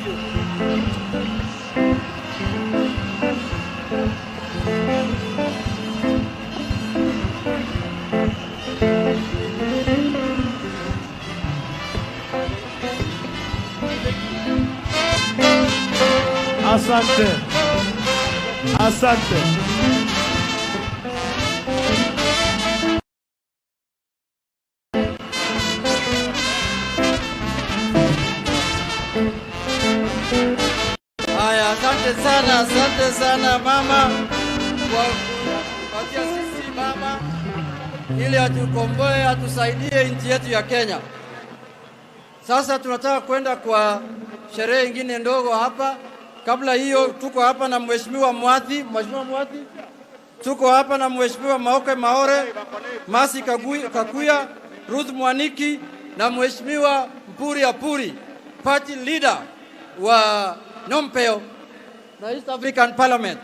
you. Asante. Asante. Haya, asante sana mama kwa kupatia sisi mama ili atukomboe, atusaidie nchi yetu ya Kenya. Sasa tunataka kwenda kwa sherehe nyingine ndogo hapa. Kabla hiyo tuko hapa na Mheshimiwa Mwathi, tuko hapa na Mheshimiwa Maoke Maore, Masi Kakuya, Ruth Mwaniki na Mheshimiwa Mpuri Apuri, party leader wa Nompeo na East African Parliament.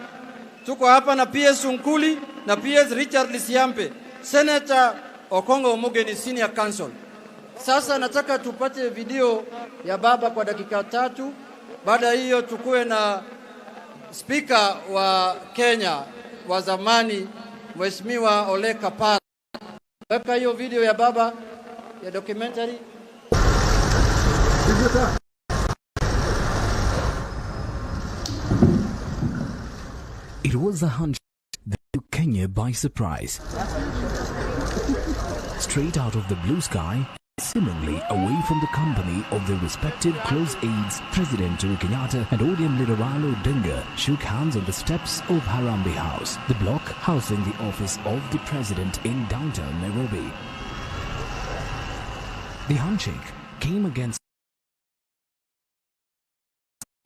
Tuko hapa na PS Unkuli na PS Richard Lisiampe, Senator Okongo Omogeni Senior Counsel. Sasa nataka tupate video ya baba kwa dakika 3. Baada hiyo tukue na speaker wa Kenya wa zamani Mheshimiwa Ole Kapara. Weka hiyo video ya baba ya documentary. It was a handshake that took Kenya by surprise. Straight out of the blue sky, seemingly away from the company of their respected close aides, President Uhuru Kenyatta and ODM leader Raila Odinga shook hands on the steps of Harambee House, the block housing the office of the president in downtown Nairobi. The handshake came against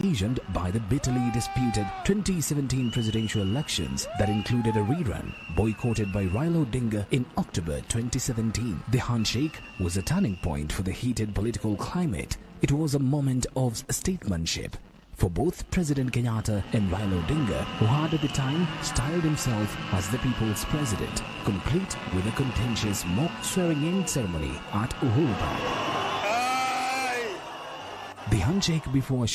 occasioned by the bitterly disputed 2017 presidential elections that included a rerun boycotted by Raila Odinga in October 2017. The handshake was a turning point for the heated political climate. It was a moment of statesmanship for both President Kenyatta and Raila Odinga, who had at the time styled himself as the people's president, complete with a contentious mock swearing-in ceremony at Uhuru Park. The handshake before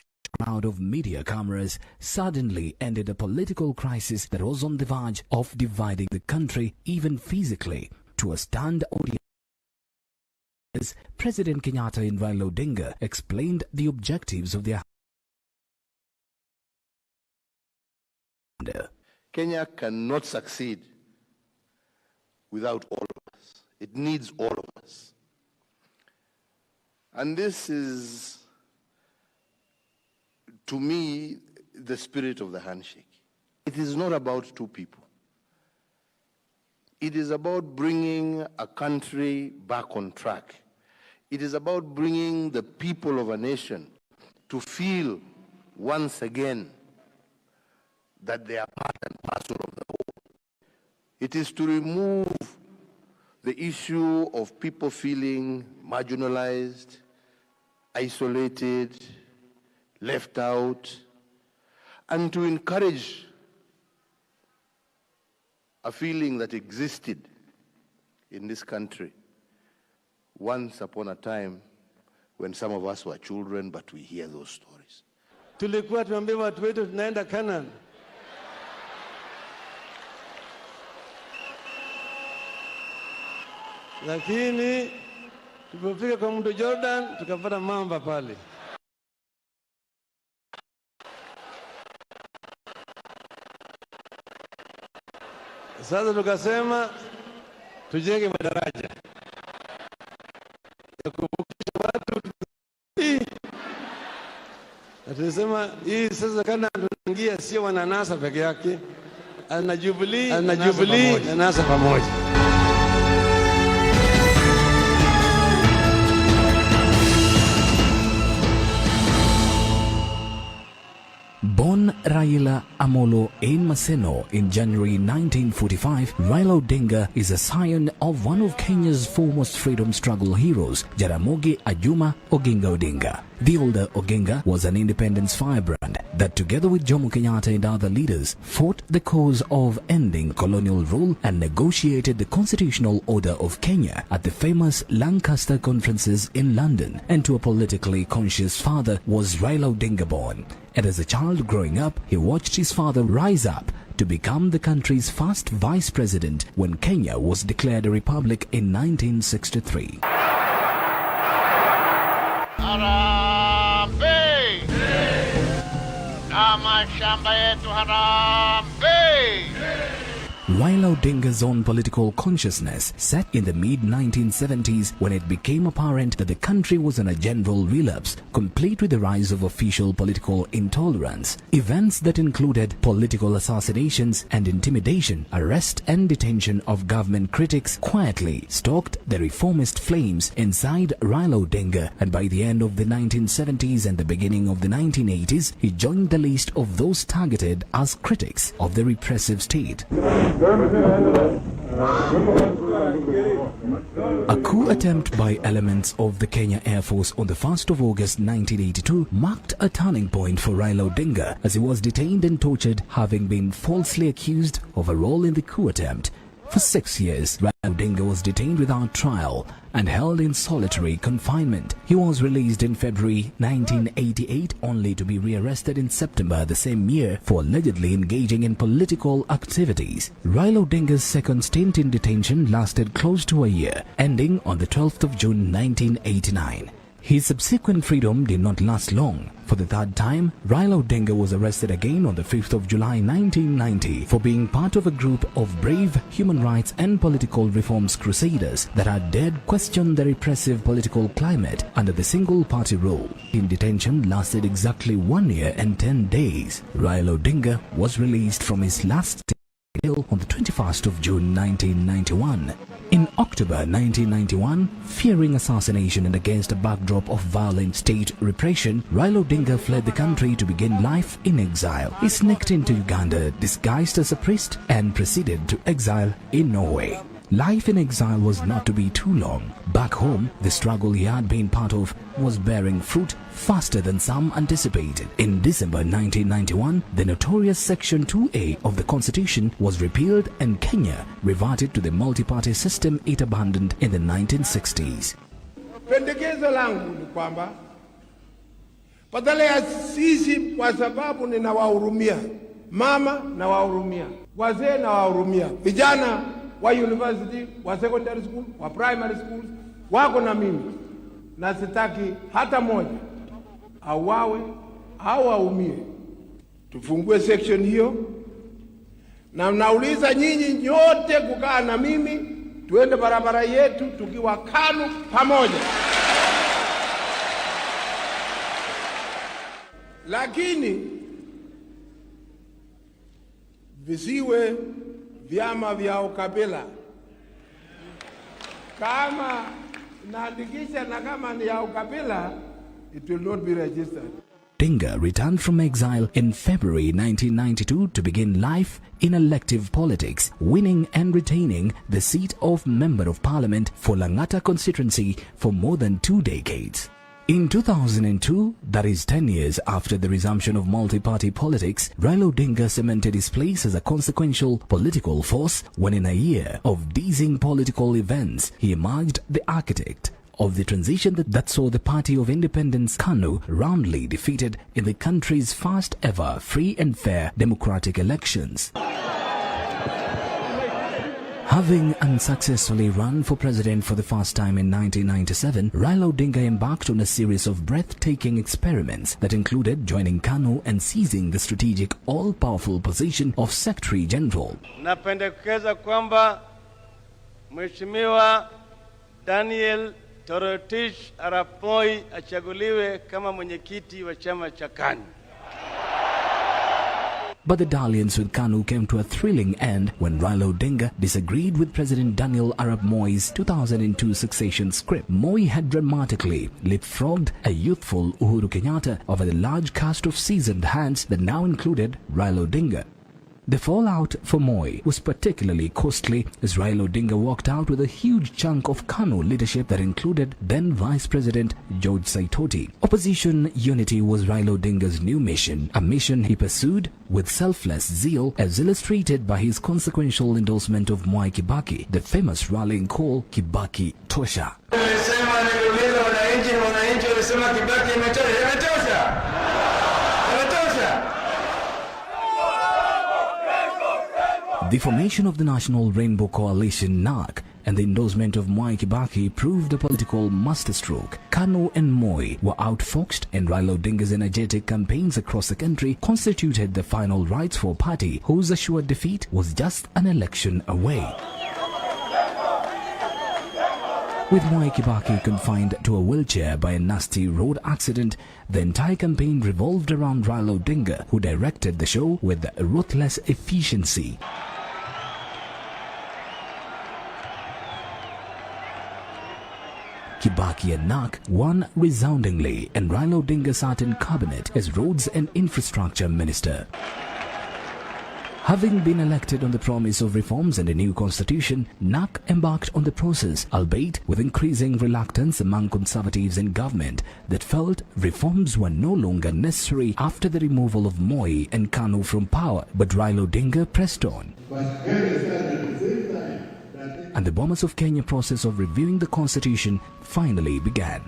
crowd of media cameras suddenly ended a political crisis that was on the verge of dividing the country, even physically, to a stand audience. President Kenyatta and Raila Odinga explained the objectives of their Kenya cannot succeed without all of us. It needs all of us. And this is, to me, the spirit of the handshake. It is not about two people. It is about bringing a country back on track. It is about bringing the people of a nation to feel once again that they are part and parcel of the whole. It is to remove the issue of people feeling marginalized, isolated, left out, and to encourage a feeling that existed in this country once upon a time when some of us were children, but we hear those stories. Tulikuwa tuambia watu wetu tunaenda Canaan. Lakini tulipofika kwa mto Jordan tukapata mamba pale. Sasa tukasema tujenge madaraja ya kuvukisha watu. Tunasema hii sasa kana tunaingia sio wananasa peke yake, ana Jubilee na NASA pamoja. Born Raila Amolo in Maseno in January 1945, Raila Odinga is a scion of one of Kenya's foremost freedom struggle heroes, Jaramogi Ajuma Oginga Odinga. The older Oginga was an independence firebrand, that together with Jomo Kenyatta and other leaders fought the cause of ending colonial rule and negotiated the constitutional order of Kenya at the famous Lancaster conferences in London. And to a politically conscious father was Raila Odinga born. And as a child growing up, he watched his father rise up to become the country's first vice president when Kenya was declared a republic in 1963. Harambee! Kama shamba yetu harambee! Raila Odinga's own political consciousness set in the mid-1970s when it became apparent that the country was on a general relapse, complete with the rise of official political intolerance. Events that included political assassinations and intimidation, arrest and detention of government critics quietly stoked the reformist flames inside Raila Odinga, and by the end of the 1970s and the beginning of the 1980s, he joined the list of those targeted as critics of the repressive state. A coup attempt by elements of the Kenya Air Force on the 1st of August 1982 marked a turning point for Raila Odinga as he was detained and tortured, having been falsely accused of a role in the coup attempt. For 6 years, Raila Odinga was detained without trial and held in solitary confinement. He was released in February 1988 only to be rearrested in September the same year for allegedly engaging in political activities. Raila Odinga's second stint in detention lasted close to a year, ending on the 12th of June 1989. His subsequent freedom did not last long. For the third time, Raila Odinga was arrested again on the 5th of July 1990 for being part of a group of brave human rights and political reforms crusaders that had dared question the repressive political climate under the single-party rule. In detention lasted exactly 1 year and 10 days. Raila Odinga was released from his last jail on the 21st of June 1991. In October 1991, fearing assassination and against a backdrop of violent state repression, Raila Odinga fled the country to begin life in exile. He sneaked into Uganda disguised as a priest and proceeded to exile in Norway. Life in exile was not to be too long. Back home, the struggle he had been part of was bearing fruit faster than some anticipated. In December 1991, the notorious Section 2A of the Constitution was repealed and Kenya reverted to the multi-party system it abandoned in the 1960s. Pendekezo langu ni kwamba badala ya sisi, kwa sababu ninawahurumia mama, nawahurumia wazee, nawahurumia vijana wa university, wa secondary school, wa primary school, wako na mimi, na sitaki hata moja awawe au aumie. Tufungue section hiyo, na nauliza nyinyi nyote kukaa na mimi, tuende barabara yetu tukiwa KANU pamoja. Lakini visiwe vyama vya ukabila. Kama naandikisha na kama ni ya ukabila, it will not be registered. Odinga returned from exile in February 1992 to begin life in elective politics, winning and retaining the seat of Member of Parliament for Langata constituency for more than 2 decades. In 2002, that is 10 years after the resumption of multi-party politics, Raila Odinga cemented his place as a consequential political force when in a year of dizzying political events, he emerged the architect of the transition that saw the Party of Independence KANU roundly defeated in the country's first ever free and fair democratic elections. Having unsuccessfully run for president for the first time in 1997, Raila Odinga embarked on a series of breathtaking experiments that included joining KANU and seizing the strategic all-powerful position of Secretary General. Napendekeza kwamba Mheshimiwa Daniel Toroitich Arap Moi achaguliwe kama mwenyekiti wa chama cha KANU. But the dalliance with KANU came to a thrilling end when Raila Odinga disagreed with President Daniel Arap Moi's 2002 succession script. Moi had dramatically leapfrogged a youthful Uhuru Kenyatta over the large cast of seasoned hands that now included Raila Odinga. The fallout for Moi was particularly costly as Raila Odinga walked out with a huge chunk of KANU leadership that included then Vice President George Saitoti. Opposition unity was Raila Odinga's new mission, a mission he pursued with selfless zeal as illustrated by his consequential endorsement of Mwai Kibaki, the famous rallying call Kibaki Tosha. The formation of the National Rainbow Coalition (NARC) and the endorsement of Mwai Kibaki proved a political masterstroke. KANU and Moi were outfoxed, and Raila Odinga's energetic campaigns across the country constituted the final rites for a party whose assured defeat was just an election away. With Mwai Kibaki confined to a wheelchair by a nasty road accident, the entire campaign revolved around Raila Odinga, who directed the show with ruthless efficiency. Kibaki and NARC won resoundingly, and Raila Odinga sat in cabinet as Roads and Infrastructure Minister. Having been elected on the promise of reforms and a new constitution, NARC embarked on the process, albeit with increasing reluctance among conservatives in government that felt reforms were no longer necessary after the removal of Moi and KANU from power. But Raila Odinga pressed on. And the Bomas of Kenya process of reviewing the constitution finally began.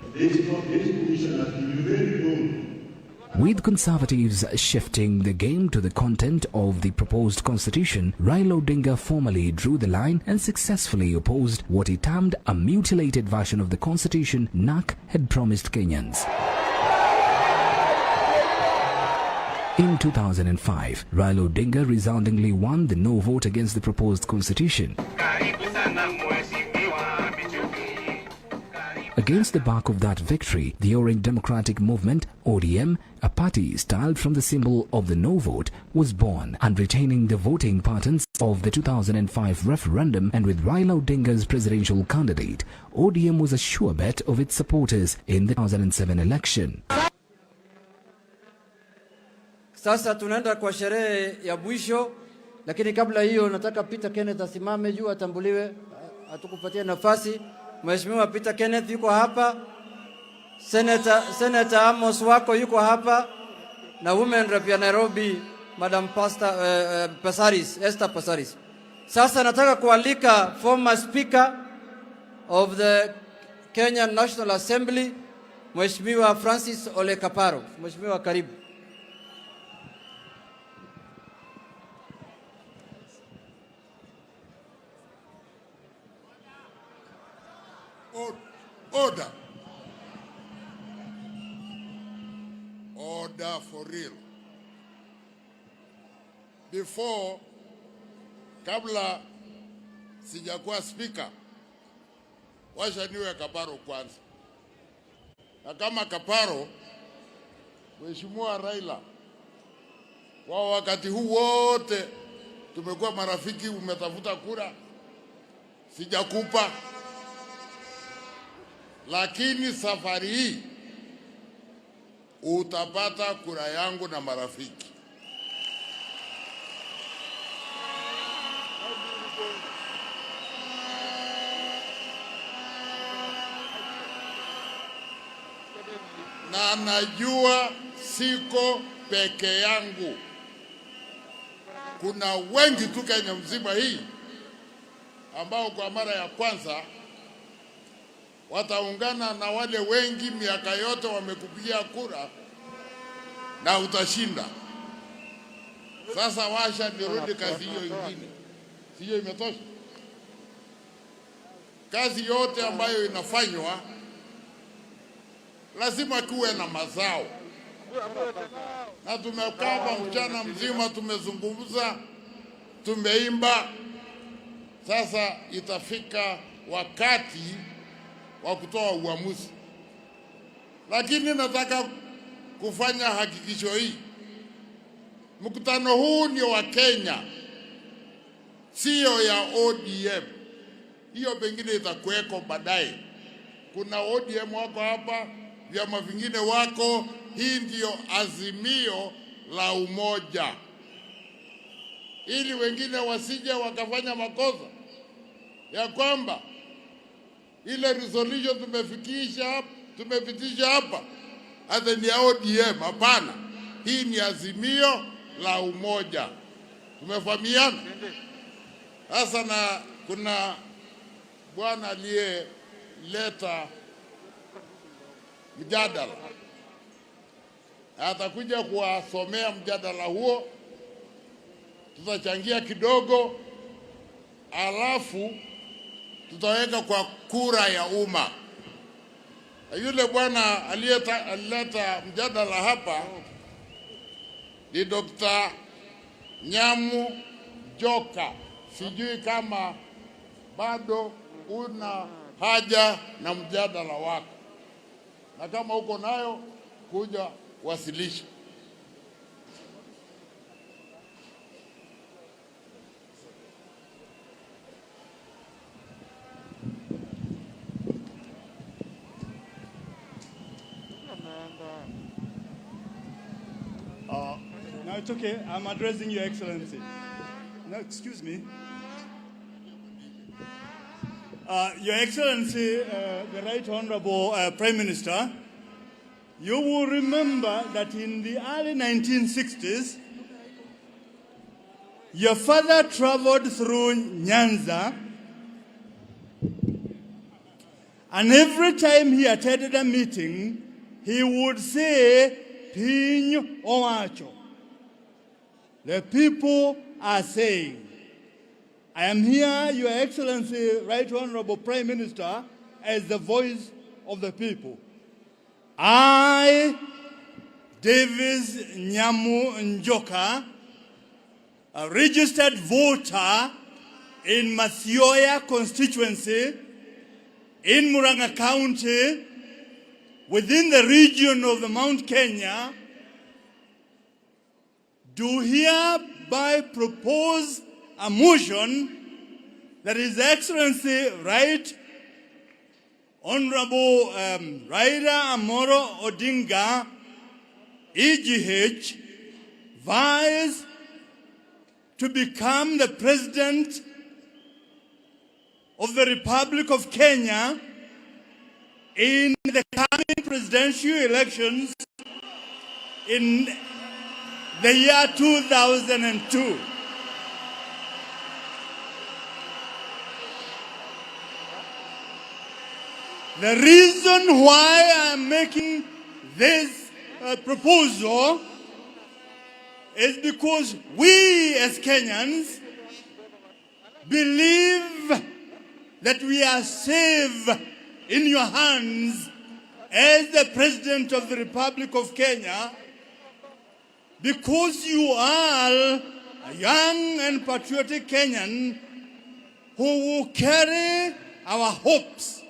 With conservatives shifting the game to the content of the proposed constitution, Raila Odinga formally drew the line and successfully opposed what he termed a mutilated version of the constitution NARC had promised Kenyans. In 2005, Raila Odinga resoundingly won the no vote against the proposed constitution. Against the back of that victory, the Orange Democratic Movement, ODM, a party styled from the symbol of the no vote, was born, and retaining the voting patterns of the 2005 referendum, and with Raila Odinga's presidential candidate, ODM was a sure bet of its supporters in the 2007 election. Sasa tunaenda kwa sherehe ya mwisho, lakini kabla hiyo nataka Peter Kenneth asimame juu atambuliwe, atukupatie nafasi. Mheshimiwa Peter Kenneth yuko hapa, Senator Amos wako yuko hapa, na Women Rep ya Nairobi Madam Pasaris, Esther Pasaris. Sasa nataka kualika former Speaker of the Kenyan National Assembly, Mheshimiwa Francis Ole Kaparo. Mheshimiwa, karibu. Order. Order for real. Before, kabla sijakuwa speaker, washa niwe Kaparo kwanza. Na kama Kaparo, Mheshimiwa Raila, kwa wakati huu wote tumekuwa marafiki, umetafuta kura, sijakupa. Lakini safari hii utapata kura yangu na marafiki. Na najua siko peke yangu. Kuna wengi tu Kenya mzima hii ambao kwa mara ya kwanza wataungana na wale wengi miaka yote wamekupigia kura na utashinda. Sasa washa nirudi kazi hiyo ingine. Sio imetosha? Kazi yote ambayo inafanywa lazima kuwe na mazao. Na tumekaa mchana mzima tumezungumza, tumeimba. Sasa itafika wakati wa kutoa uamuzi. Lakini nataka kufanya hakikisho hii. Mkutano huu ni wa Kenya, sio ya ODM. Hiyo pengine itakuweko baadaye. Kuna ODM wako hapa, vyama vingine wako. Hii ndio azimio la umoja. ili wengine wasije wakafanya makosa ya kwamba ile resolution tumepitisha hapa hata ni ODM. Hapana, hii ni azimio la umoja. Tumefahamiana sasa, na kuna bwana aliyeleta mjadala atakuja kuwasomea mjadala huo, tutachangia kidogo, alafu tutaweka kwa kura ya umma. Yule bwana alileta mjadala hapa ni Dr. Nyamu Joka. Sijui kama bado una haja na mjadala wako, na kama uko nayo kuja wasilisha. No, it's okay. I'm addressing Your Excellency. No, excuse me. Your Excellency, the Right Honorable Prime Minister, you will remember that in the early 1960s, your father traveled through Nyanza, and every time he attended a meeting, he would say, Piny Owacho. The people are saying. I am here, Your Excellency, Right Honorable Prime Minister, as the voice of the people. I, Davis Nyamu Njoka, a registered voter in Mathioya constituency in Murang'a County, within the region of the Mount Kenya, do hereby propose a motion that His Excellency Right Honorable Raila Odinga, EGH, vies to become the President of the Republic of Kenya in the coming presidential elections in the year 2002. The reason why I'm making this proposal is because we as Kenyans believe that we are safe in your hands as the President of the Republic of Kenya, because you are a young and patriotic Kenyan who will carry our hopes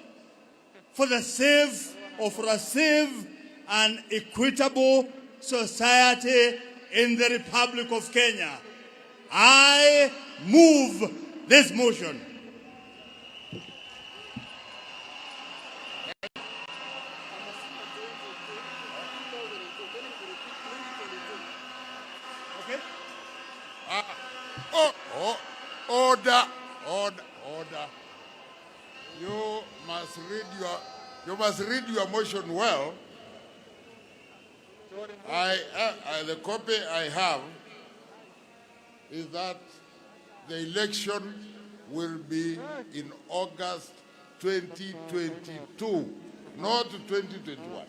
for a safe and equitable society in the Republic of Kenya. I move this motion. Okay? Order. You must read your motion well. The copy I have is that the election will be in August 2022, not 2021.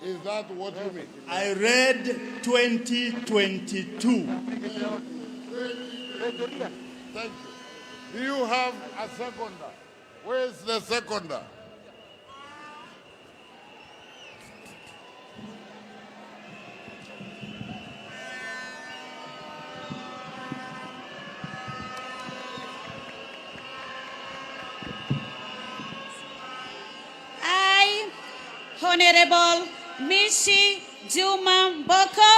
Is that what you mean? I read 2022. Thank you. Do you have a seconder? Where is the seconder? I, Honorable Mishi Juma Mboko,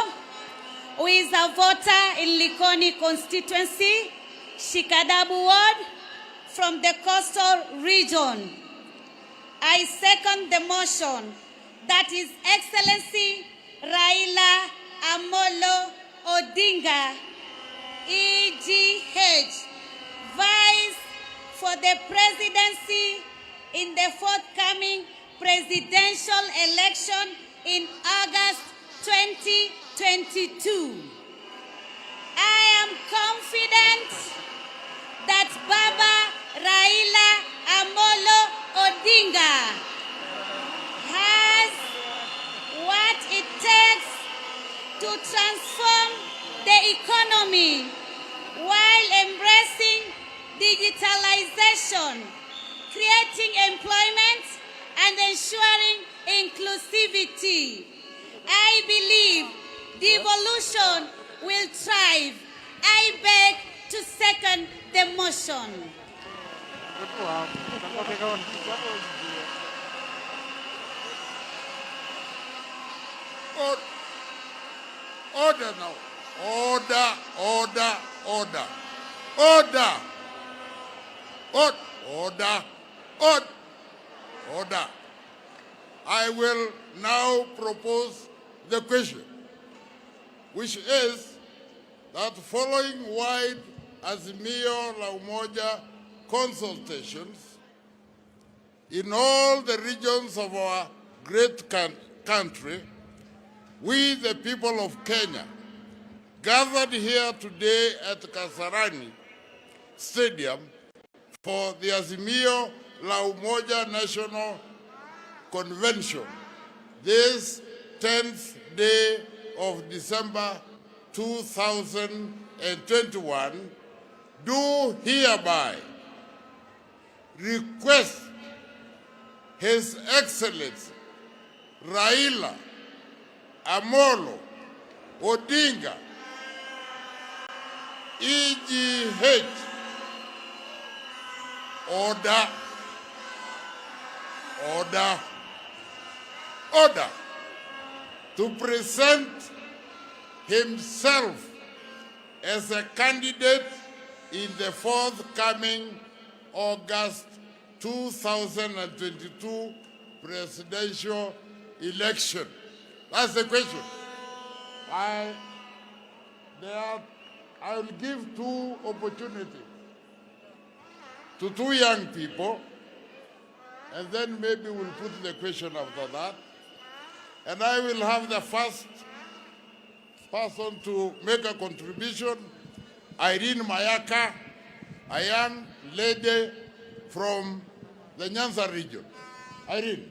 who is a voter in Likoni constituency, Shikadabu Ward, from the coastal region. I second the motion that His Excellency Raila Odinga EGH, vies for the presidency in the forthcoming presidential election in August 2022. I am confident that Baba Raila Amolo Odinga has what it takes to transform the economy while embracing digitalization, creating employment, and ensuring inclusivity. I believe devolution will thrive. I beg to second the motion. Order now. Order, order, order. Order. Order. Order. Order. I will now propose the question, which is that following wide Azimio la Umoja consultations in all the regions of our great country, we, the people of Kenya, gathered here today at Kasarani Stadium for the Azimio la Umoja National Convention, this 10th day of December 2021, do hereby request His Excellency Raila Amolo Odinga, EGH, order, order, order, to present himself as a candidate in the forthcoming August 2022 presidential election. That's the question. I will give two opportunities to two young people, and then maybe we'll put the question after that. And I will have the first person to make a contribution, Irene Mayaka, a young lady from the Nyanza region. Irene.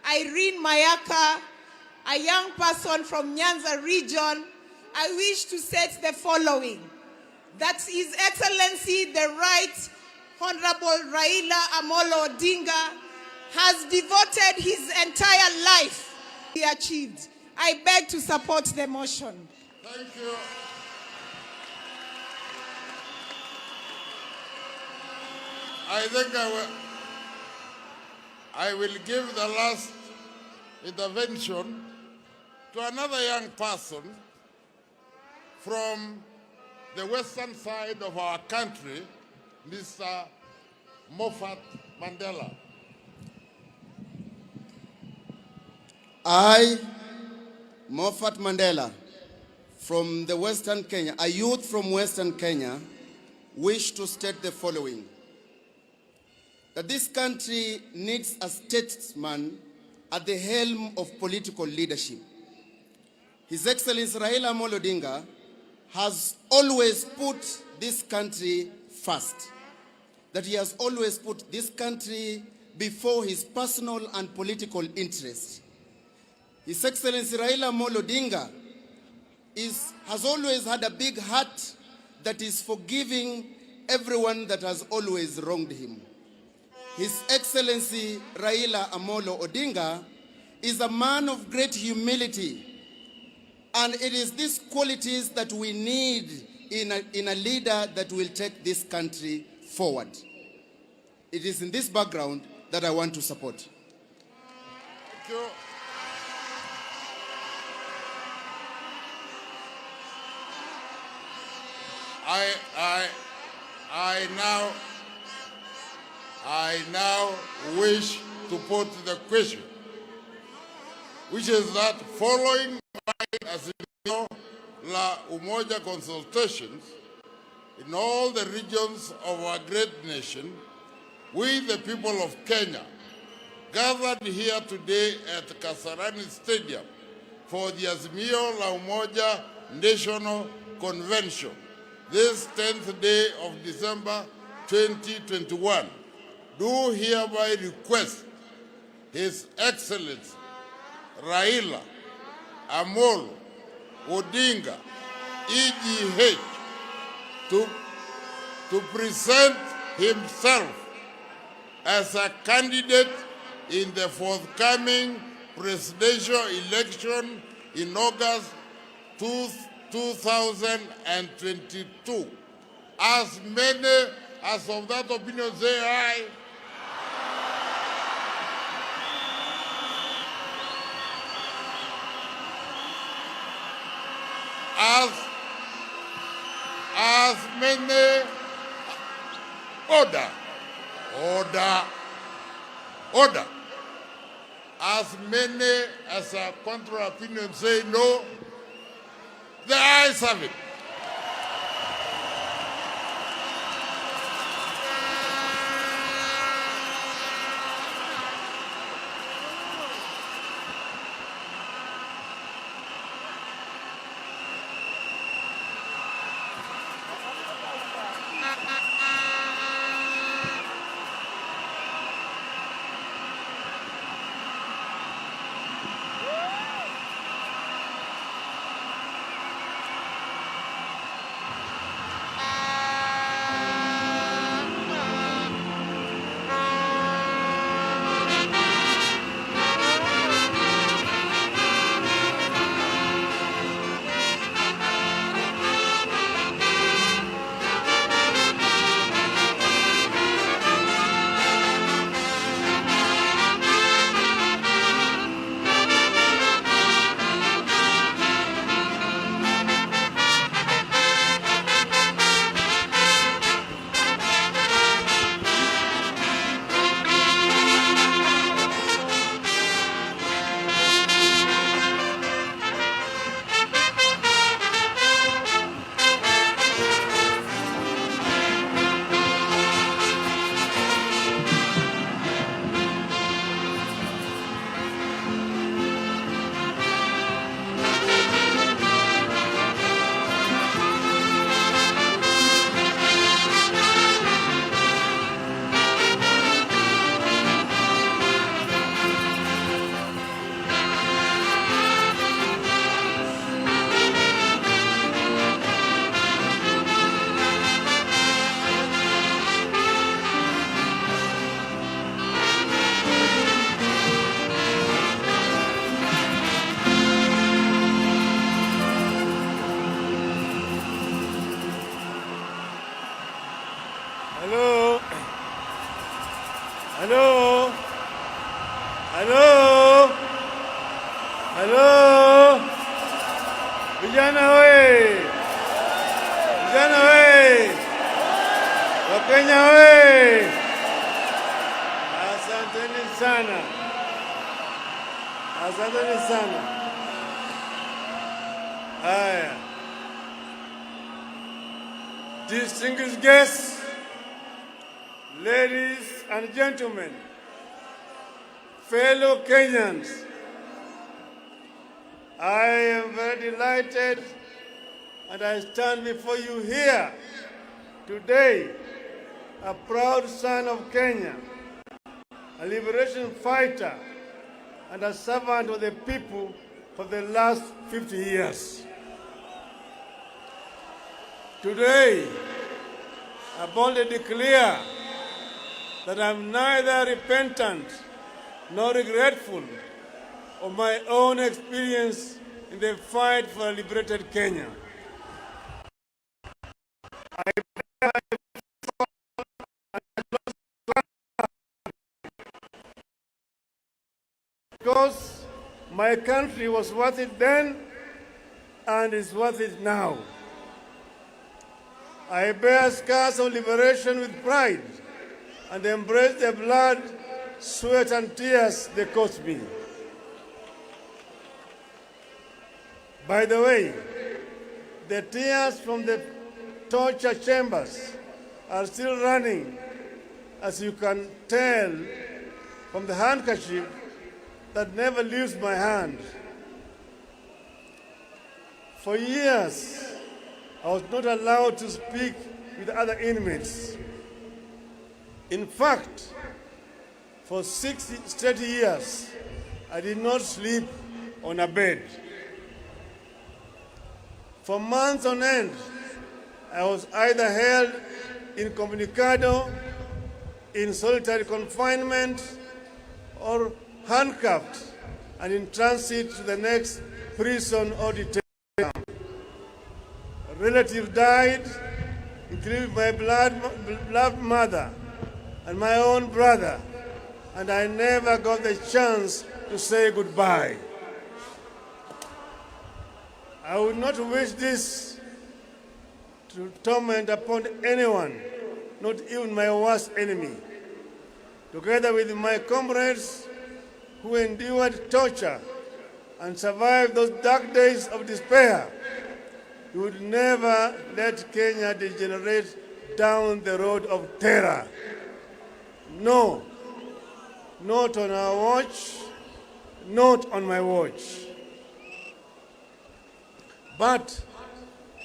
Irene Mayaka, a young person from Nyanza region, I wish to state the following: that His Excellency, the Right Honorable Raila Amolo Odinga, has devoted his entire life to be achieved. I beg to support the motion. Thank you. I think I will give the last intervention to another young person from the western side of our country, Mr. Moffat Mandela. I, Moffat Mandela, from the Western Kenya, a youth from Western Kenya, wish to state the following: that this country needs a statesman at the helm of political leadership. His Excellency Raila Amolo Odinga has always put this country first. That he has always put this country before his personal and political interests. His Excellency Raila Amolo Odinga has always had a big heart that is forgiving everyone that has always wronged him. His Excellency Raila Amolo Odinga is a man of great humility, and it is these qualities that we need in a leader that will take this country forward. It is in this background that I want to support. Thank you. I now wish to put the question, which is that following my Azimio la Umoja consultations in all the regions of our great nation, we, the people of Kenya, gathered here today at Kasarani Stadium for the Azimio la Umoja National Convention, this 10th day of December 2021, do hereby request His Excellency Raila Odinga, EGH, to present himself as a candidate in the forthcoming presidential election in August 2022. As many as of that opinion say aye. As many, order. As many as a contrary opinion say no, the ayes have it. Vijana we! Vijana we! Wakenya we! Asanteni sana. Asanteni sana. Haya. Distinguished guests, ladies and gentlemen, fellow Kenyans, I am very delighted and I stand before you here today, a proud son of Kenya, a liberation fighter and a servant of the people for the last 50 years. Today, I boldly declare that I am neither repentant nor regretful of my own experience in the fight for a liberated Kenya. Because my country was worth it then and is worth it now. I bear scars of liberation with pride and embrace the blood, sweat, and tears they cost me. By the way, the tears from the torture chambers are still running, as you can tell from the handkerchief that never leaves my hand. For years, I was not allowed to speak with other inmates. In fact, for 6 straight years, I did not sleep on a bed. For months on end, I was either held incommunicado, in solitary confinement, or handcuffed and in transit to the next prison or detention camp. A relative died, including my beloved mother and my own brother, and I never got the chance to say goodbye. I would not wish this to torment upon anyone, not even my worst enemy. Together with my comrades who endured torture and survived those dark days of despair, we would never let Kenya degenerate down the road of terror. No, not on our watch, not on my watch. But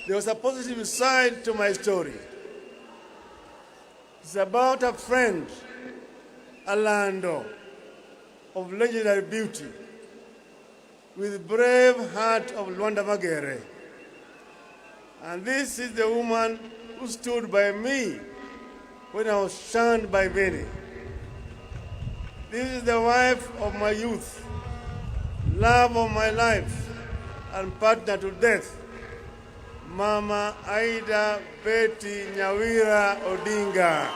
there was a positive side to my story. It's about a friend, Alando, of legendary beauty, with brave heart of Luanda Magere. And this is the woman who stood by me when I was shunned by many. This is the wife of my youth, love of my life, and partner to death, Mama Aida Betty Nyawira Odinga.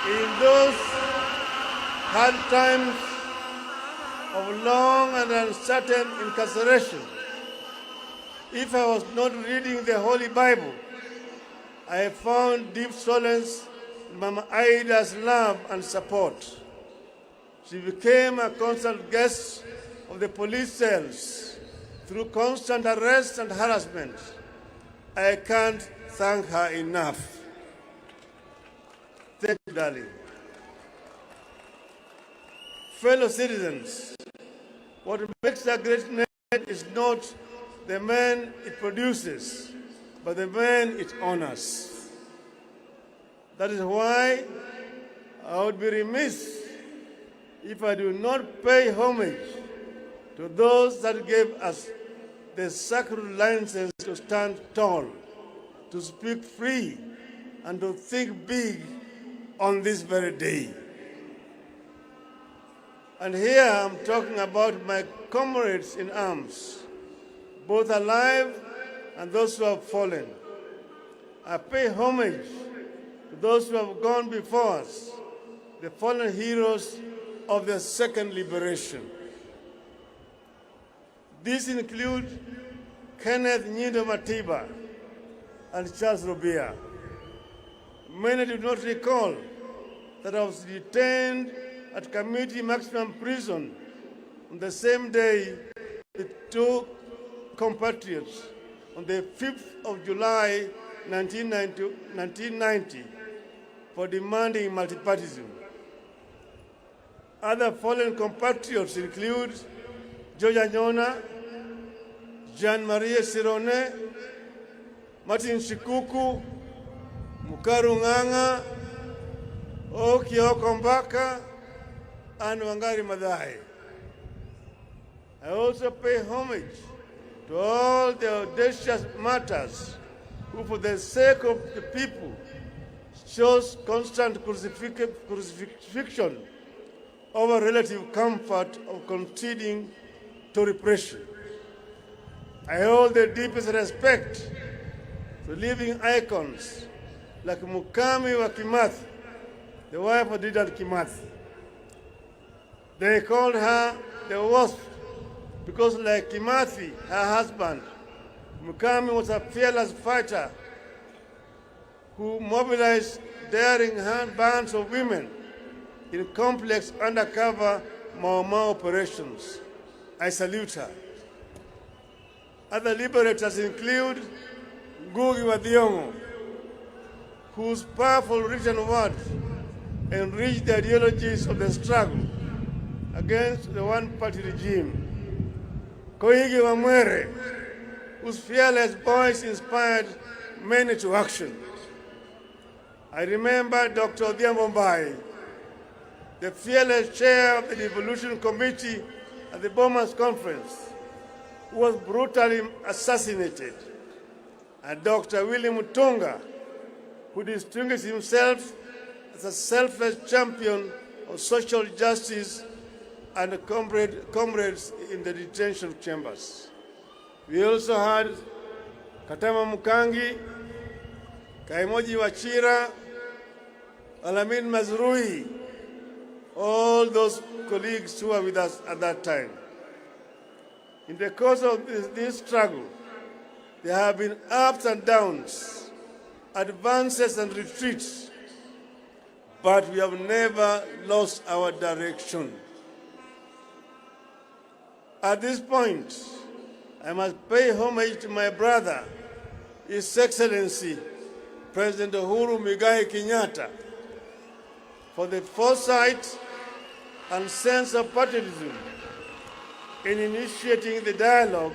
In those hard times of long and uncertain incarceration, if I was not reading the Holy Bible, I found deep solace in Mama Aida's love and support. She became a constant guest of the police cells through constant arrest and harassment. I can't thank her enough. Thank you, darling. Fellow citizens, what makes a great nation is not the man it produces, but the man it honors. That is why I would be remiss if I do not pay homage to those that gave us the sacred license to stand tall, to speak free, and to think big on this very day. And here I'm talking about my comrades in arms, both alive and those who have fallen. I pay homage to those who have gone before us, the fallen heroes of the second liberation. These include Kenneth Nyindo Matiba and Charles Rubia. Many do not recall that I was detained at Community Maximum Prison on the same day with two compatriots on the 5th of July 1990 for demanding multipartyism. Other fallen compatriots include George Anyona, Jean-Marie Sirone, Martin Shikuku, Mukaru Nganga, Okioko Mbaka, and Wangari Maathai. I also pay homage to all the audacious martyrs who, for the sake of the people, chose constant crucifixion over relative comfort of conceding to repression. I hold the deepest respect to living icons like Mukami wa Kimathi, the wife of Dedan Kimathi. They called her the Wasp because, like Kimathi, her husband, Mukami was a fearless fighter who mobilized daring bands of women in complex undercover Mau Mau operations. I salute her. Other liberators include Ngugi wa Thiong'o, whose powerful written words enriched the ideologies of the struggle against the one-party regime. Koigi wa Mwere, whose fearless voice inspired many to action. I remember Dr. Odhiambo Mbai, the fearless chair of the Devolution Committee at the Bomas Conference, who was brutally assassinated, and Dr. William Ruto, who distinguished himself as a selfless champion of social justice and comrades in the detention chambers. We also had Katama Mukangi, Kaimoji Wachira, Alamin Mazrui, all those colleagues who were with us at that time. In the course of this struggle, there have been ups and downs, advances and retreats, but we have never lost our direction. At this point, I must pay homage to my brother, His Excellency, President Uhuru Muigai Kenyatta, for the foresight and sense of patriotism in initiating the dialogue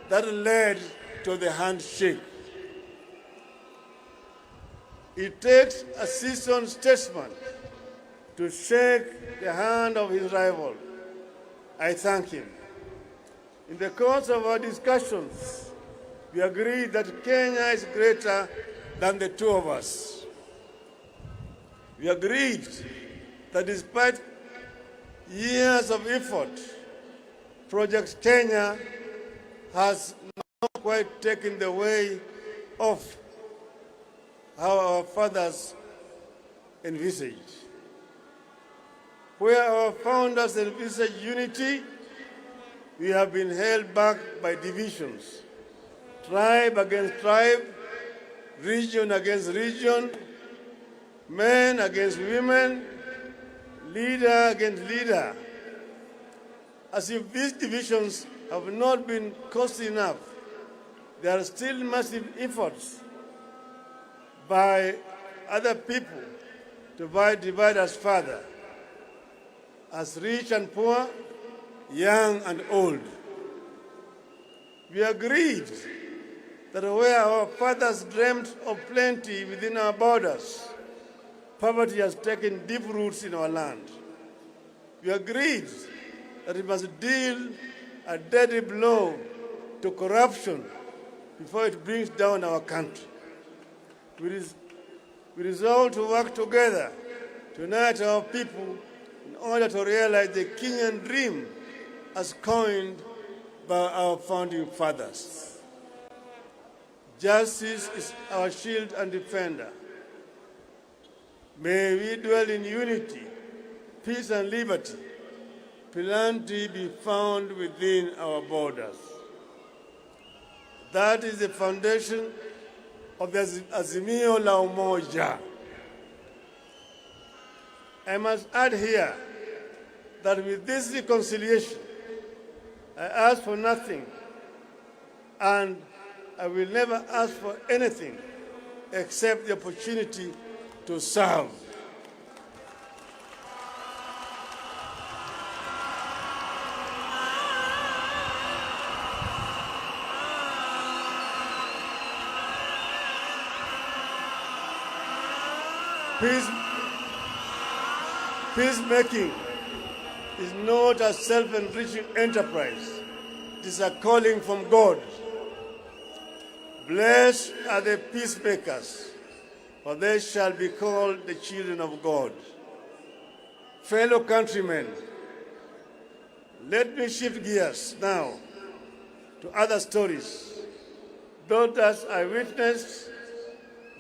that led to the handshake. It takes a seasoned statesman to shake the hand of his rival. I thank him. In the course of our discussions, we agreed that Kenya is greater than the two of us. We agreed that despite years of effort, Project Kenya has not quite taken the way of how our fathers envisaged. Where our founders envisaged unity, we have been held back by divisions, tribe against tribe, region against region, men against women, leader against leader. As if these divisions have not been costly enough, there are still massive efforts by other people to divide us further, as rich and poor, young and old. We agreed that where our fathers dreamt of plenty within our borders, poverty has taken deep roots in our land. We agreed that we must deal a deadly blow to corruption before it brings down our country. We resolved to work together to unite our people in order to realize the Kenyan dream as coined by our founding fathers. Justice is our shield and defender. May we dwell in unity, peace and liberty. Plenty be found within our borders. That is the foundation of the Azimio la Umoja. I must add here that with this reconciliation, I ask for nothing, and I will never ask for anything except the opportunity to serve. Peacemaking is not a self-enriching enterprise. It is a calling from God. Blessed are the peacemakers, for they shall be called the children of God. Fellow countrymen, let me shift gears now to other stories, those that I witnessed,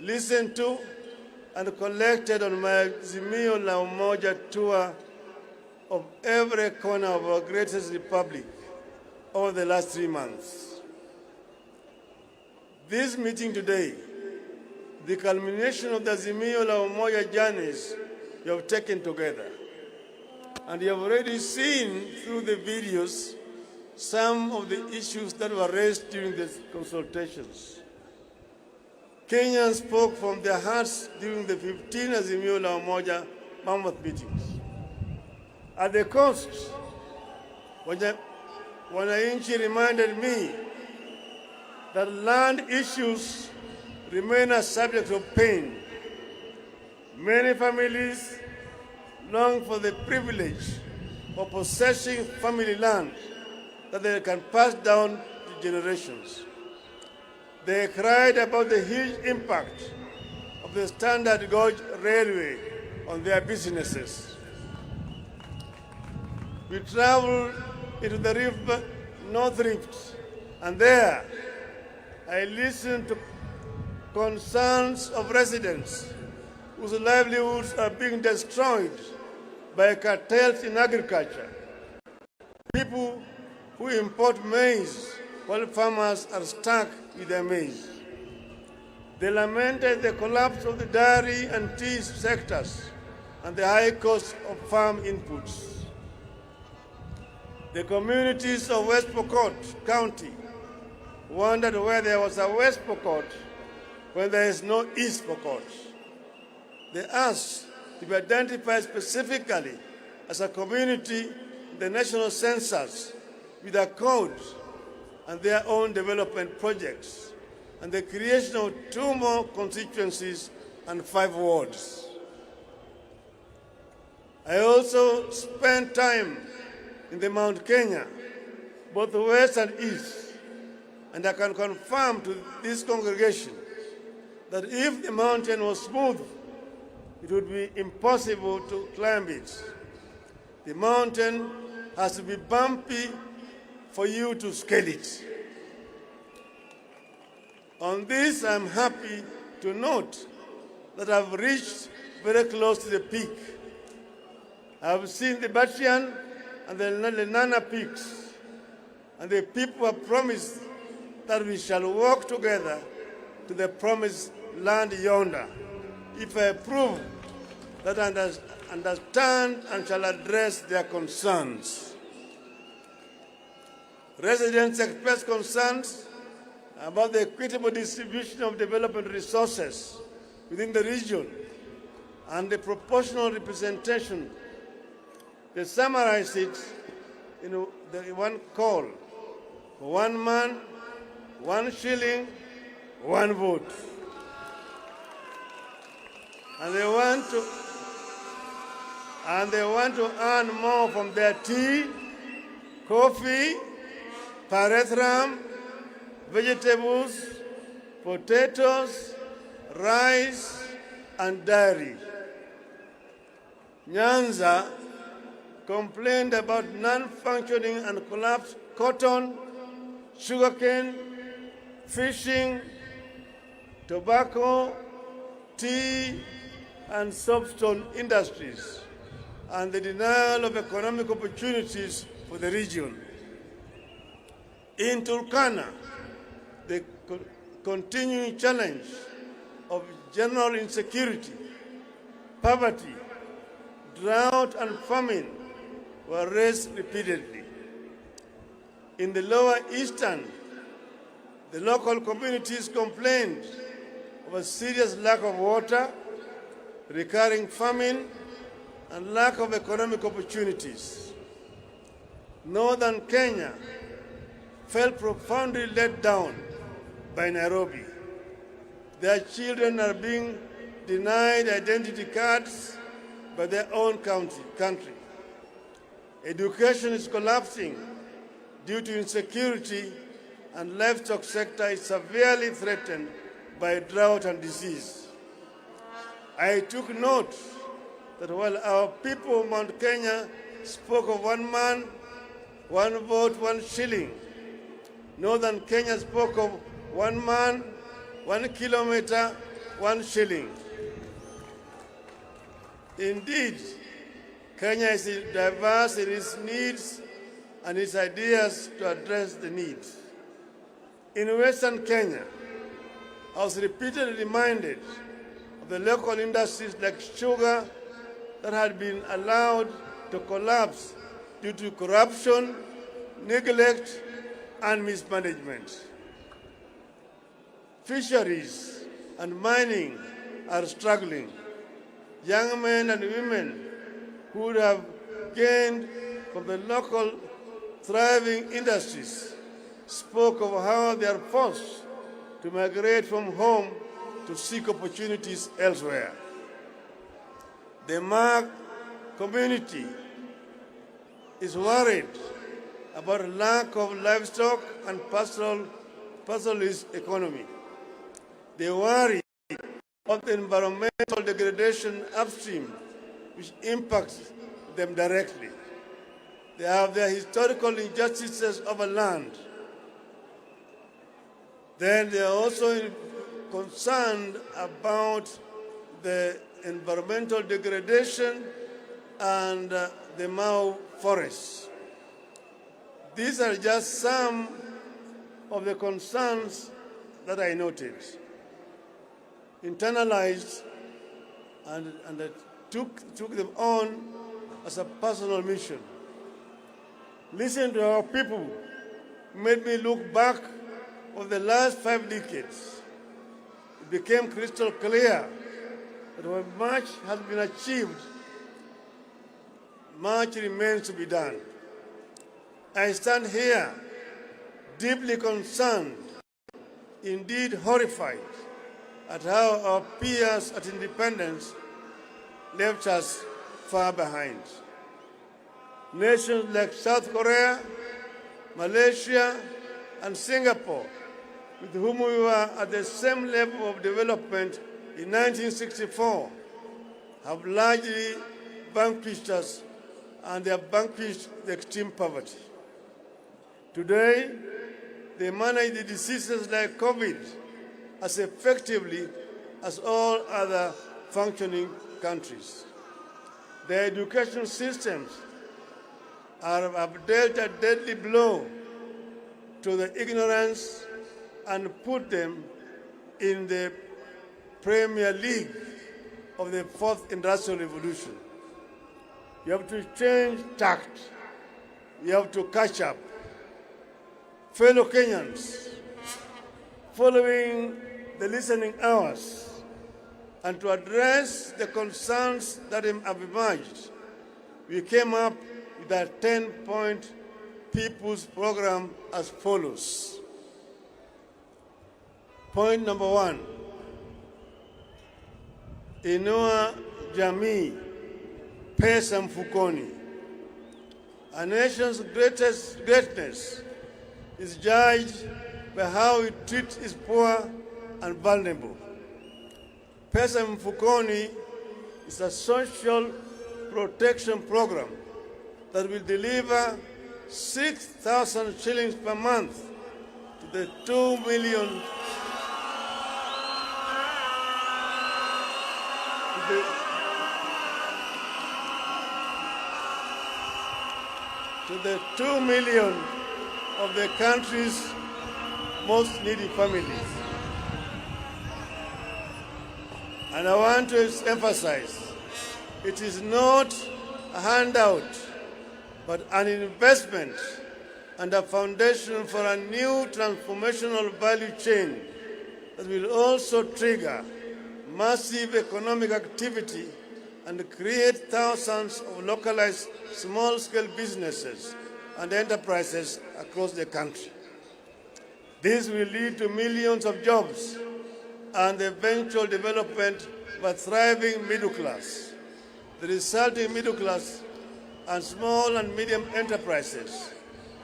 listened to, and collected on my Azimio la Umoja tour of every corner of our greatest republic over the last 3 months. This meeting today, the culmination of the Azimio la Umoja journeys you have taken together. And you have already seen through the videos some of the issues that were raised during the consultations. Kenyans spoke from their hearts during the 15 Azimio la Umoja mammoth meetings. At the coast, wananchi reminded me that land issues remain a subject of pain. Many families long for the privilege of possessing family land that they can pass down to generations. They cried about the huge impact of the standard gauge railway on their businesses. We traveled into the river North Rift, and there I listened to concerns of residents whose livelihoods are being destroyed by cartels in agriculture. People who import maize while farmers are stuck with their maize. They lamented the collapse of the dairy and tea sectors and the high cost of farm inputs. The communities of West Pokot County wondered where there was a West Pokot when there is no East Pokot. They asked to be identified specifically as a community in the national census with a code and their own development projects, and the creation of 2 more constituencies and 5 wards. I also spent time in the Mount Kenya, both west and east, and I can confirm to this congregation that if the mountain was smooth, it would be impossible to climb it. The mountain has to be bumpy for you to scale it. On this, I'm happy to note that I've reached very close to the peak. I've seen the Batian and the Lenana peaks, and the people have promised that we shall walk together to the promised land yonder, if I prove that I understand and shall address their concerns. Residents express concerns about the equitable distribution of development resources within the region and the proportional representation. They summarize it in the one call: 1 man, 1 shilling, 1 vote. And they want to earn more from their tea, coffee, pyrethrum, vegetables, potatoes, rice, and dairy. Nyanza complained about non-functioning and collapsed cotton, sugarcane, fishing, tobacco, tea, and soapstone industries, and the denial of economic opportunities for the region. In Turkana, the continuing challenge of general insecurity, poverty, drought, and famine were raised repeatedly. In the lower eastern, the local communities complained of a serious lack of water, recurring famine, and lack of economic opportunities. Northern Kenya felt profoundly let down by Nairobi. Their children are being denied identity cards by their own country. Education is collapsing due to insecurity, and livestock sector is severely threatened by drought and disease. I took note that while our people of Mount Kenya spoke of 1 man, 1 vote, 1 shilling, Northern Kenya spoke of 1 man, 1 kilometer, 1 shilling. Indeed, Kenya is diverse in its needs and its ideas to address the needs. In Western Kenya, I was repeatedly reminded of the local industries like sugar that had been allowed to collapse due to corruption, neglect, and mismanagement. Fisheries and mining are struggling. Young men and women who would have gained from the local thriving industries spoke of how they are forced to migrate from home to seek opportunities elsewhere. The Mag community is worried about a lack of livestock and pastoralist economy. They worry about the environmental degradation upstream, which impacts them directly. They have their historical injustices over land. Then they are also concerned about the environmental degradation and the Mau forests. These are just some of the concerns that I noted, internalized, and I took them on as a personal mission. Listening to our people made me look back over the last 5 decades. It became crystal clear that while much has been achieved, much remains to be done. I stand here deeply concerned, indeed horrified, at how our peers at independence left us far behind. Nations like South Korea, Malaysia, and Singapore, with whom we were at the same level of development in 1964, have largely vanquished us, and they have vanquished the extreme poverty. Today, they manage the diseases like COVID as effectively as all other functioning countries. Their education systems have dealt a deadly blow to the ignorance and put them in the Premier League of the fourth industrial revolution. You have to change tact. You have to catch up. Fellow Kenyans, following the listening hours and to address the concerns that have emerged, we came up with a 10-point people's program as follows. Point number 1, inua jamii, pesa mfukoni. A nation's greatness is judged by how it treats its poor and vulnerable. Pesa mfukoni is a social protection program that will deliver 6,000 shillings per month to the 2 million of the country's most needy families. And I want to emphasize, it is not a handout, but an investment and a foundation for a new transformational value chain that will also trigger massive economic activity and create thousands of localized small-scale businesses and enterprises across the country. This will lead to millions of jobs and the eventual development of a thriving middle class. The resulting middle class and small and medium enterprises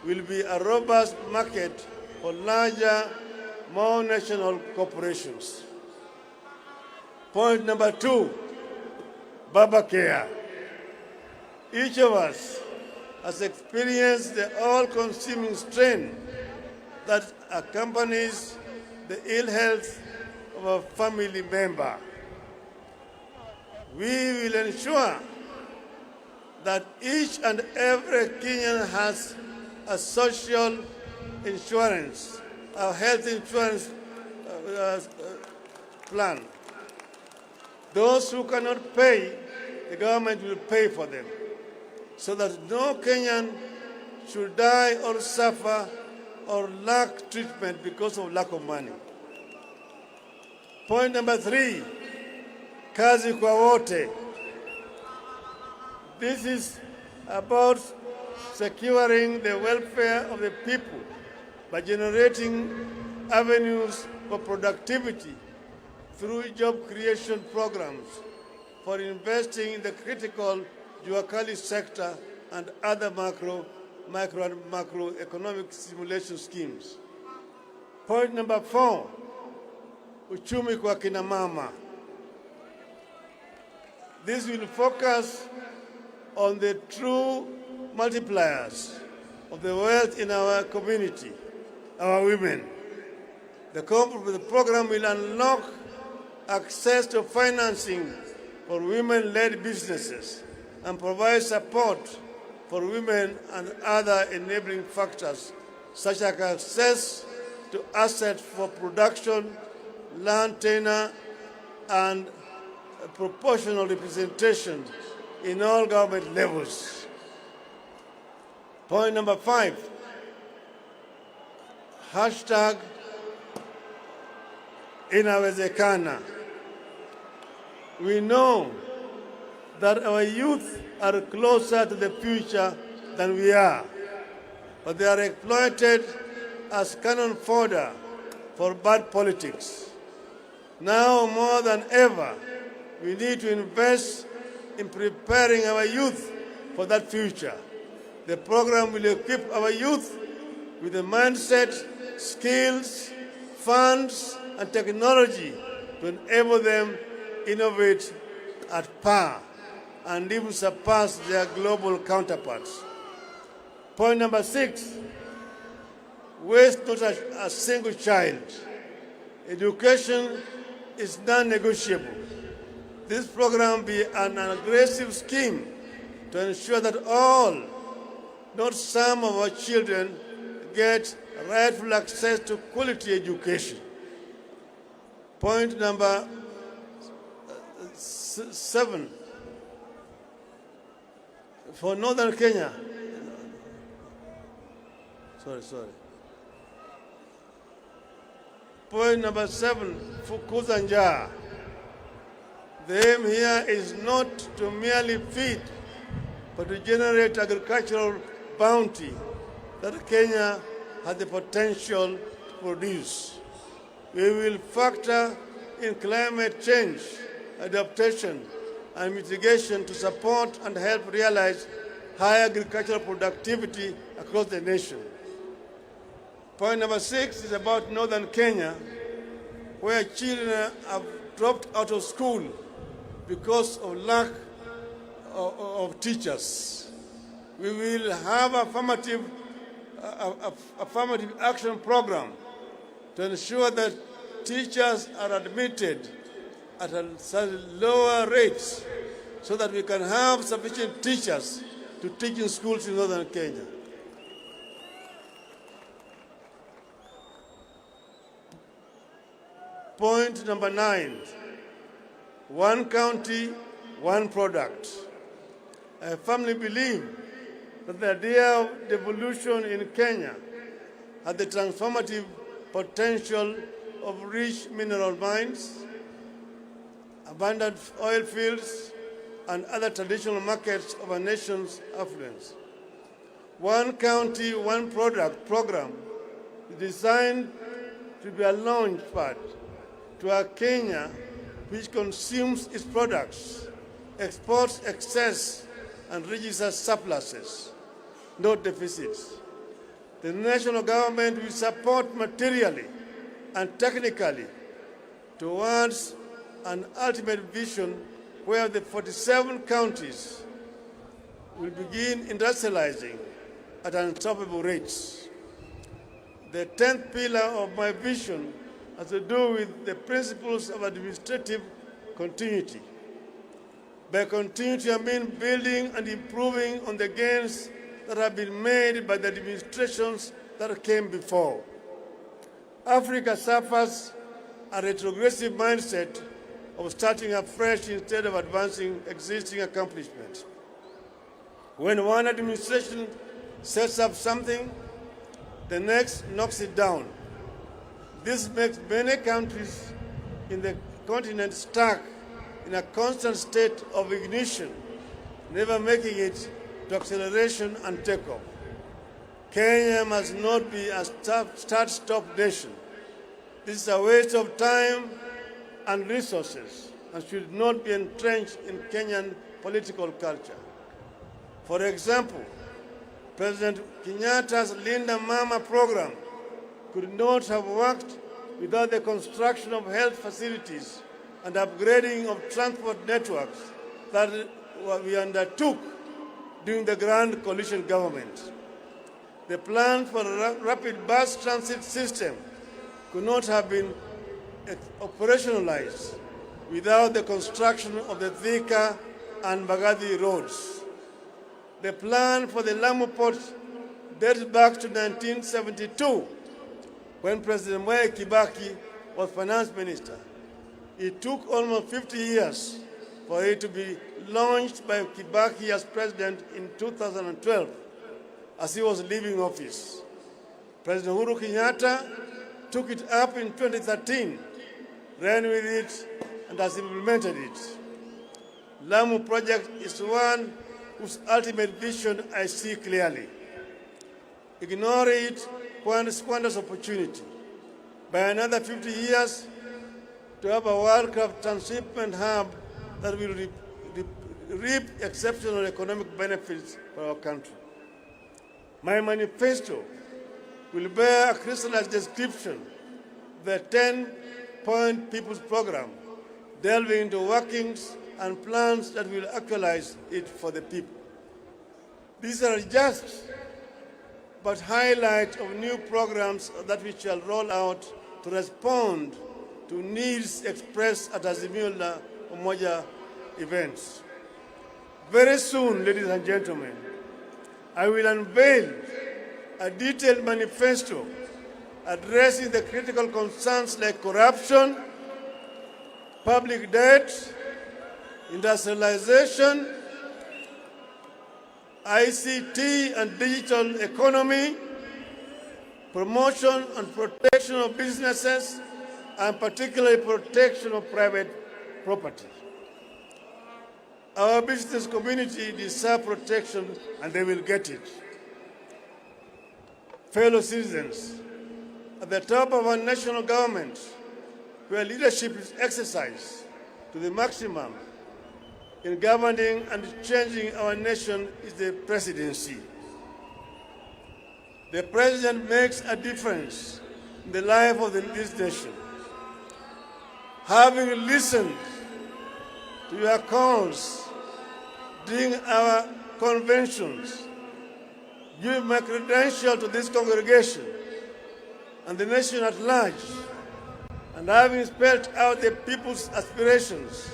will be a robust market for larger, more national corporations. Point number 2, Baba Care. Each of us has experienced the all-consuming strain that accompanies the ill health of a family member. We will ensure that each and every Kenyan has a social insurance, a health insurance plan. Those who cannot pay, the government will pay for them, so that no Kenyan should die or suffer or lack treatment because of lack of money. Point number 3, kazi kwa wote. This is about securing the welfare of the people by generating avenues for productivity through job creation programs, for investing in the critical Juakali sector and other macroeconomic stimulation schemes. Point number 4, uchumi kwa kina mama. This will focus on the true multipliers of the wealth in our community, our women. The program will unlock access to financing for women-led businesses and provide support for women and other enabling factors such as access to assets for production, land tenure, and proportional representation in all government levels. Point number 5, hashtag inawezekana. We know that our youth are closer to the future than we are, but they are exploited as cannon fodder for bad politics. Now more than ever, we need to invest in preparing our youth for that future. The program will equip our youth with the mindset, skills, funds, and technology to enable them innovate at par and even surpass their global counterparts. Point number 6, waste not a single child. Education is non-negotiable. This program will be an aggressive scheme to ensure that all, not some of our children, get rightful access to quality education. Point number 7, for Northern Kenya. Sorry. Point number 7, fukuza njaa. The aim here is not to merely feed, but to generate agricultural bounty that Kenya has the potential to produce. We will factor in climate change, adaptation, and mitigation to support and help realize high agricultural productivity across the nation. Point number 6 is about Northern Kenya, where children have dropped out of school because of lack of teachers. We will have affirmative action program to ensure that teachers are admitted at a lower rates so that we can have sufficient teachers to teach in schools in Northern Kenya. Point number 9, one county, one product. I firmly believe that the idea of devolution in Kenya has the transformative potential of rich mineral mines, abundant oil fields, and other traditional markets of our nation's affluence. One county, one product program is designed to be a launch pad to a Kenya which consumes its products, exports excess, and registers surpluses, not deficits. The national government will support materially and technically towards an ultimate vision where the 47 counties will begin industrializing at unstoppable rates. The 10th pillar of my vision has to do with the principles of administrative continuity. By continuity, I mean building and improving on the gains that have been made by the administrations that came before. Africa suffers a retrogressive mindset of starting afresh instead of advancing existing accomplishments. When one administration sets up something, the next knocks it down. This makes many countries in the continent stuck in a constant state of ignition, never making it to acceleration and takeoff. Kenya must not be a start-stop nation. This is a waste of time and resources and should not be entrenched in Kenyan political culture. For example, President Kenyatta's Linda Mama program could not have worked without the construction of health facilities and upgrading of transport networks that we undertook during the Grand Coalition government. The plan for a rapid bus transit system could not have been operationalized without the construction of the Thika and Mbagathi roads. The plan for the Lamu port dates back to 1972, when President Mwai Kibaki was finance minister. It took almost 50 years for it to be launched by Kibaki as president in 2012, as he was leaving office. President Uhuru Kenyatta took it up in 2013, ran with it, and has implemented it. Lamu project is one whose ultimate vision I see clearly. Ignore it squanders opportunity. By another 50 years, to have a world-class transshipment hub that will reap exceptional economic benefits for our country. My manifesto will bear a crystallized description of the 10-point People's Program, delving into workings and plans that will actualize it for the people. These are just but highlight of new programs that we shall roll out to respond to needs expressed at Azimio la Umoja events. Very soon, ladies and gentlemen, I will unveil a detailed manifesto addressing the critical concerns like corruption, public debt, industrialization, ICT and digital economy, promotion and protection of businesses, and particularly protection of private property. Our business community deserves protection, and they will get it. Fellow citizens, at the top of our national government, where leadership is exercised to the maximum in governing and changing our nation, is the presidency. The president makes a difference in the life of this nation. Having listened to your calls during our conventions, give my credential to this congregation and the nation at large, and having spelled out the people's aspirations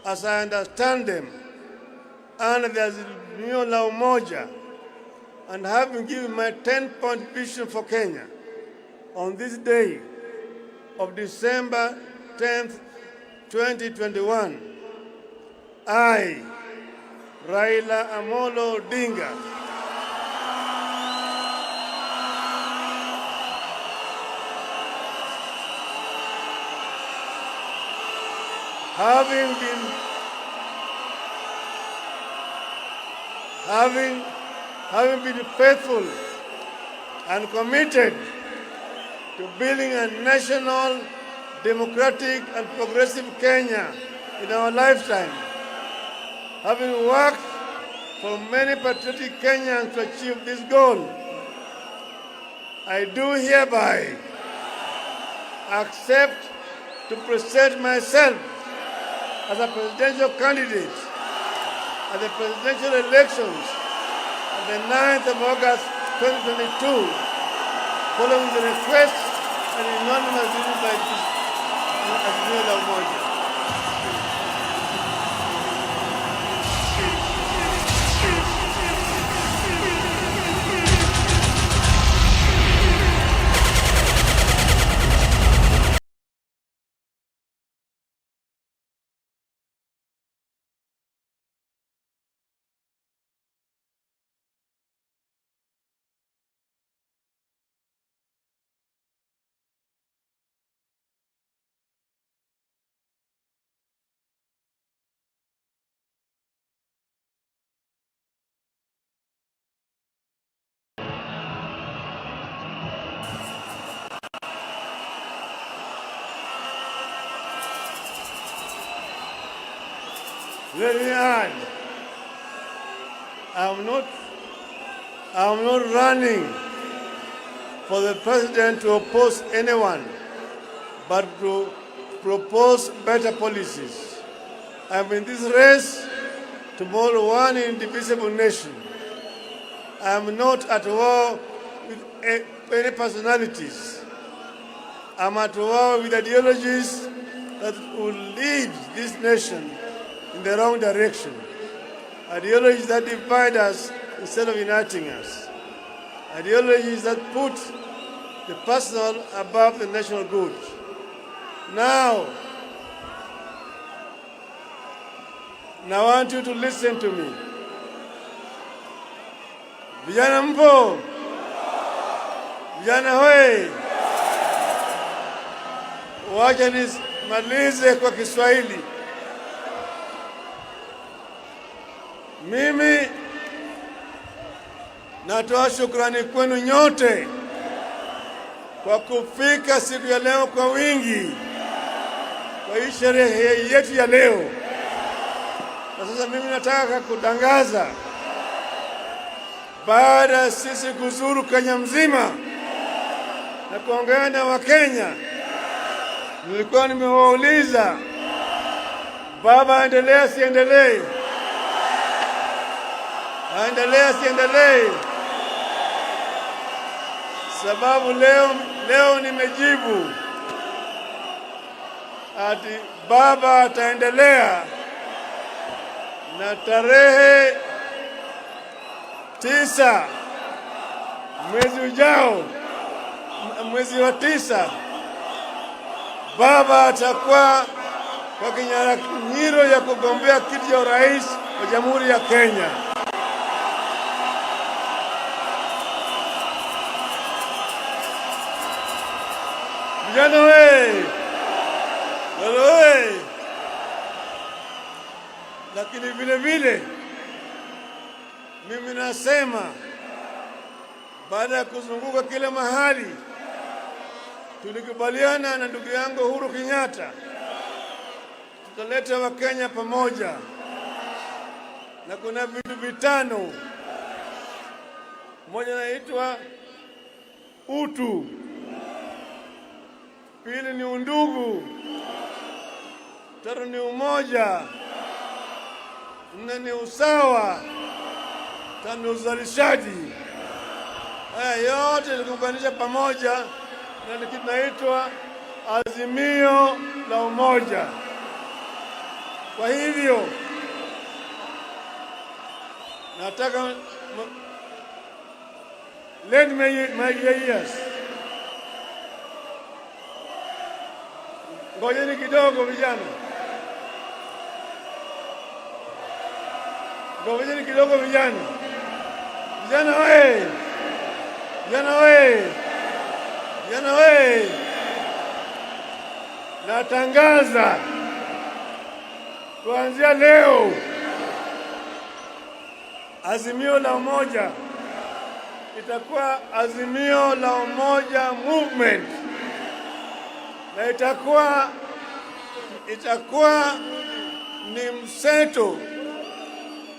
as I understand them, and the Azimio la Umoja, and having given my 10-point vision for Kenya on this day of December 10th, 2021, I, Raila Odinga, having been faithful and committed to building a national, democratic and progressive Kenya in our lifetime, having worked for many patriotic Kenyans to achieve this goal, I do hereby accept to present myself as a presidential candidate at the presidential elections on the 9th of August 2022, following the request and unanimous decision by Azimio la Umoja. let me add, I'm not running for the president to oppose anyone, but to propose better policies. I'm in this race to build one indivisible nation. I'm not at war with any personalities. I'm at war with ideologies that will lead this nation in the wrong direction. Ideologies that divide us instead of uniting us. Ideologies that put the personal above the national good. Now, I want you to listen to me. Vijana mpo? Vijana hoi? Wacha nimalize kwa Kiswahili. Mimi natoa shukrani kwenu nyote kwa kufika siku ya leo kwa wingi kwa hii sherehe yetu ya leo. Na sasa mimi nataka kutangaza, baada ya sisi kuzuru Kenya mzima na kuongea na Wakenya, nilikuwa nimewauliza, baba aendelee siendelee? Aendelee siendelee? Sababu leo nimejibu ati baba ataendelea, na tarehe 9 mwezi ujao, mwezi wa 9, baba atakuwa kwa kinyang'anyiro ya kugombea kiti cha urais wa Jamhuri ya Kenya. Vijana we! Wewe! Lakini vile vile mimi nasema, baada ya kuzunguka kila mahali, tulikubaliana na ndugu yangu Uhuru Kenyatta tutaleta Wakenya pamoja, na kuna vitu vitano. Moja naitwa utu, pili ni undugu, tatu ni umoja, nne ni usawa, tano ni uzalishaji. Haya yote tuliunganisha pamoja na kitu kinaitwa azimio la umoja. Kwa hivyo nataka lend my ears. Ngojeni kidogo vijana. Ngojeni kidogo vijana. Vijana we! Vijana we! Vijana we! Natangaza kuanzia leo azimio la umoja itakuwa azimio la umoja movement, na itakuwa ni mseto.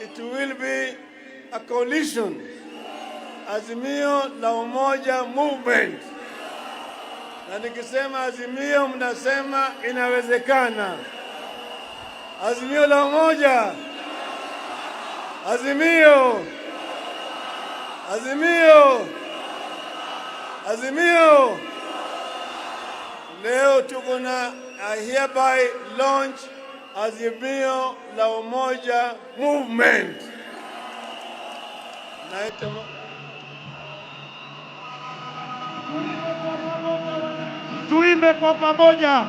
It will be a coalition. Azimio la umoja movement. Na nikisema azimio, mnasema inawezekana. Azimio la umoja. Azimio. Azimio. Azimio. Leo tuko na hereby launch azimio la umoja movement. Tuimbe kwa pamoja.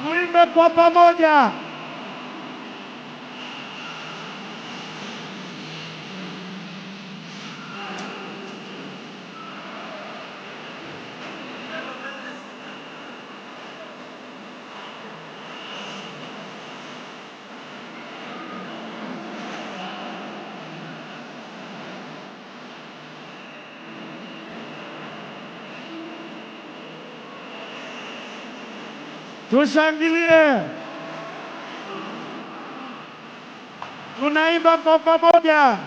Tuimbe kwa pamoja. Tushangilie. Tunaimba kwa pamoja.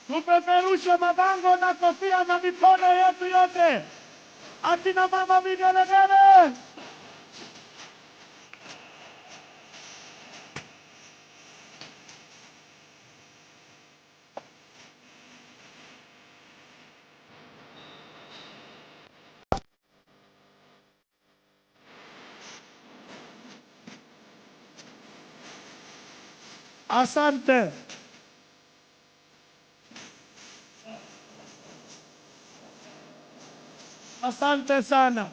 Tupeperushe mabango na kofia na mikono yetu yote. Akina mama vigelegele. Asante. Asante sana.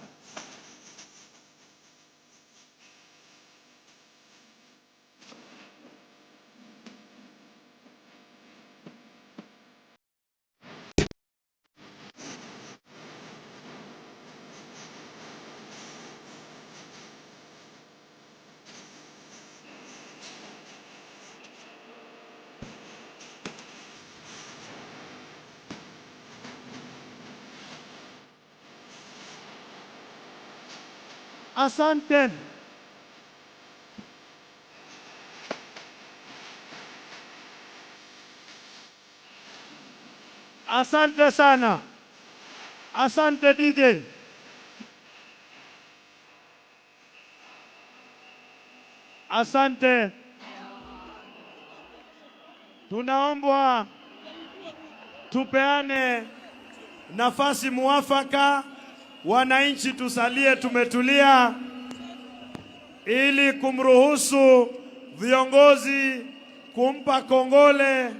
Asante. Asante sana. Asante DJ. Asante. Tunaomba tupeane nafasi muafaka, wananchi tusalie tumetulia ili kumruhusu viongozi kumpa kongole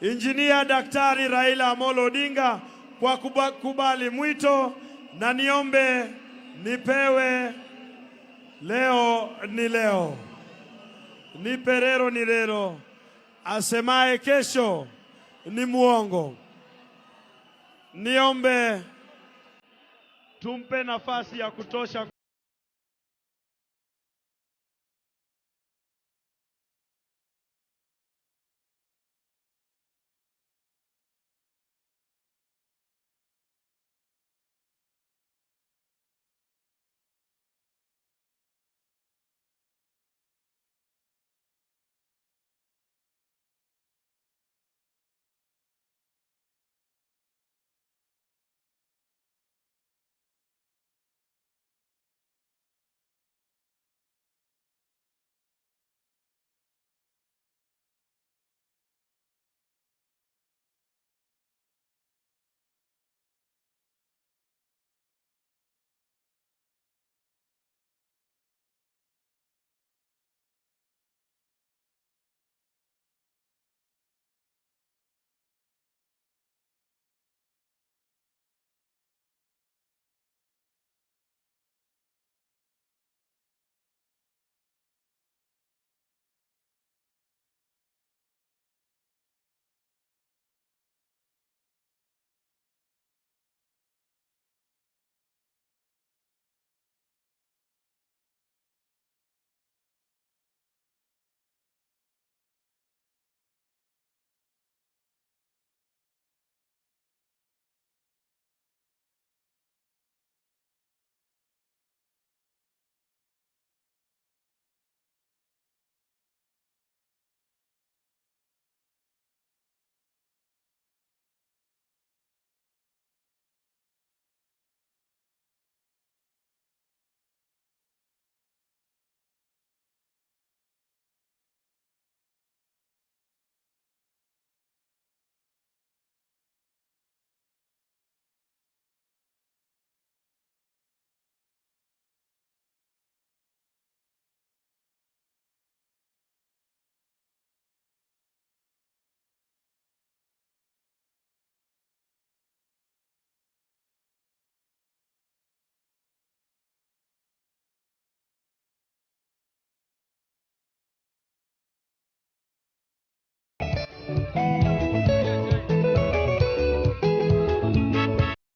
Injinia Daktari Raila Amolo Odinga kwa kubali mwito, na niombe nipewe leo ni leo, nipe leo ni leo, asemaye kesho ni muongo. Niombe tumpe nafasi ya kutosha. Thank you.